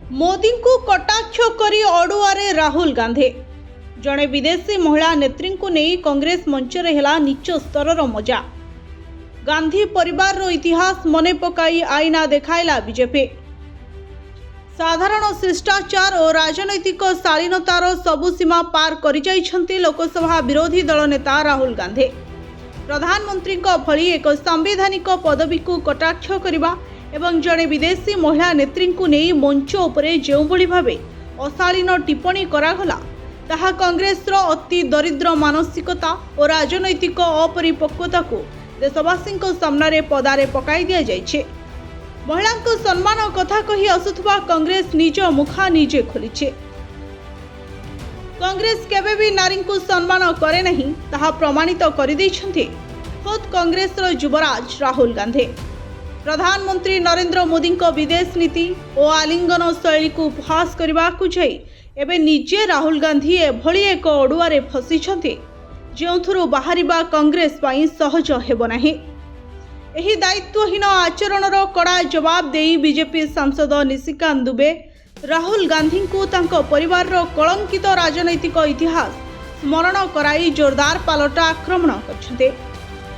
मोदी को कटाक्ष करी अड़ुआरे राहुल गांधी। जड़े विदेशी महिला नेत्री को नहीं कांग्रेस मंच रे हेला नीच स्तर मजा। गांधी परिवार रो इतिहास मने पकाई आईना देखाइला बीजेपी। साधारण शिष्टाचार और राजनैतिक शालीनतार सबु सीमा पार करि जाइछन्ति लोकसभा विरोधी दल नेता राहुल गांधी। प्रधानमंत्री भली एक संवैधानिक पदवी को कटाक्ष करने एवं जड़े विदेशी महिला नेत्री को नहीं मंच उपरे जो भली भावे अशालीन टिप्पणी करागला ताहा कांग्रेस रो अति दरिद्र मानसिकता और राजनैतिक अपरिपक्वता को देशवासी सामने पदारे पकाई दिया जाइछे। महिला को सम्मान कथा कही आसुथबा कांग्रेस निज मुखा निजे खोलीछे। कांग्रेस केबे भी नारी को सम्मान करे नहीं ताहा प्रमाणित कर दैछन्ति खुद कांग्रेस रो युवराज राहुल गांधी। प्रधानमंत्री नरेंद्र मोदी को विदेश नीति और आलिंगन शैली को उपहास करने को जाई एबे निजे राहुल गांधी एभली एक अड़ुआरे फसीछन्ति जोंथुरु बाहरिबा कांग्रेस पाई सहज हेबो नाही। एही दायित्वहीन आचरणर कड़ा जवाब देई बीजेपी सांसद निशिकांत दुबे राहुल गांधी को तांको परिवार रो कलंकित राजनैतिक इतिहास स्मरण कराई जोरदार पालट आक्रमण करछन्ते।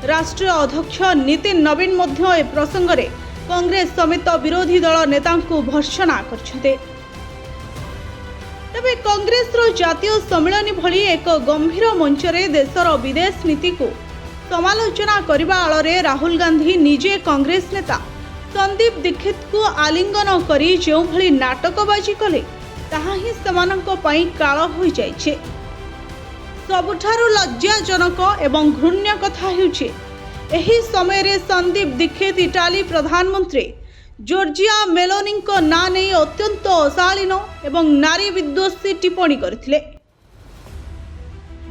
राष्ट्रीय अध्यक्ष नितिन नवीन मध्य ए प्रसंग रे कांग्रेस समेत विरोधी दल नेता को भर्त्सना करछन्ते। तबे कांग्रेस रो जातीय सम्मेलन भली एक गंभीर मंच रे देशर विदेश नीति को समालोचना करबा आଳରେ राहुल गांधी निजे कांग्रेस नेता संदीप दीक्षित को आलिंगन करी जो भली नाटकबाजी कले ताहा ही समानंको पई काळ होई जाइछे। सबुठारु लज्जाजनक एवं घृण्य कथा हेउछे एही समय रे संदीप दीक्षित इटाली प्रधानमंत्री जॉर्जिया मेलोनी को ना नहीं अत्यंत अशालीन एवं नारी विद्वेषी टिप्पणी करथिले।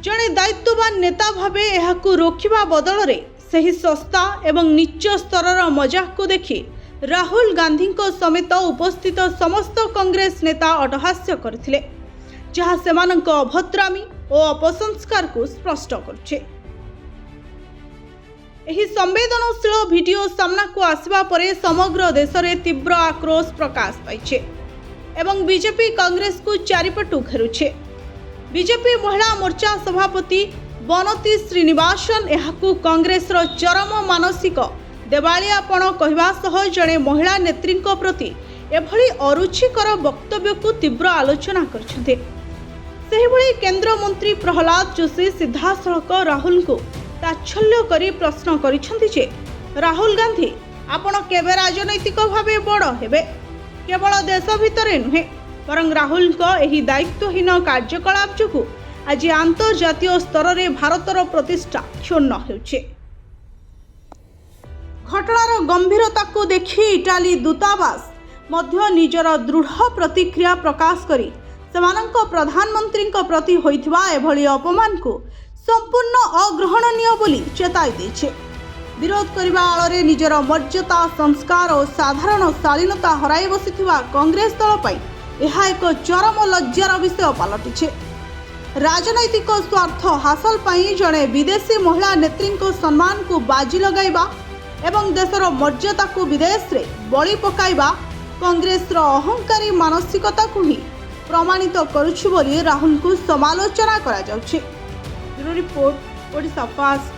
जड़े दायित्ववान नेता भावे एहाकु रोकिबा बदल रे सही सस्ता एवं नीच स्तर मजाक को देखि राहुल गांधी को समेत उपस्थित समस्त कांग्रेस नेता अटहास्य करथिले जहा सेमानंक अभद्रामी और अपसंस्कार को स्पष्ट करछे। एही संवेदनशील वीडियो सामना को आसवा परे समग्र देश में तीव्र आक्रोश प्रकाश पाइछे एवं बीजेपी कांग्रेस को चारिपटु घेरुछे। बीजेपी महिला मोर्चा सभापति बनती श्रीनिवासन एहाकु कांग्रेस रो चरम मानसिक देवालियापण कहवा सह जड़े महिला नेत्री प्रति एभली अरुचिकर वक्तव्य को तीव्र आलोचना करछन्ते। सेहिभली केंद्र मंत्री प्रहलाद जोशी सीधासळख राहुल को ताच्छल्य करी प्रश्न करिछन्ति जे राहुल गांधी आपण केबे राजनैतिक भावे बड़ हेबे केवल देश भितरे नुहे बरं राहुल को एही दायित्वहीन कार्यकलाप जोगु आज अंतर्जातीय स्तर रे भारतर प्रतिष्ठा क्षुण्ण हेउछे। घटनार गंभीरता को देखि इटाली दूतावास मध्य निजर दृढ़ प्रतिक्रिया प्रकाश करी सेमानंको प्रधानमंत्री प्रति होइथिबा एभली अपमान को संपूर्ण अग्रहणनीय बोली चेताई देछे। विरोध करबा आଳରେ निजर मर्यादा संस्कार और साधारण शालीनता हराई बसिथिबा कांग्रेस दल पई एहा एक चरम लज्जार विषय पलटिछे। राजनैतिक स्वार्थ हासिल पई जड़े विदेशी महिला नेत्री को सम्मान को बाजी लगाइबा एवं देशर मर्यादा को विदेश रे बळी पकाइबा कांग्रेस रो अहंकारी मानसिकता को ही प्रमाणित करुछि बोली राहुल को समालोचना करा जाउछि। Bureau report Odisha fast.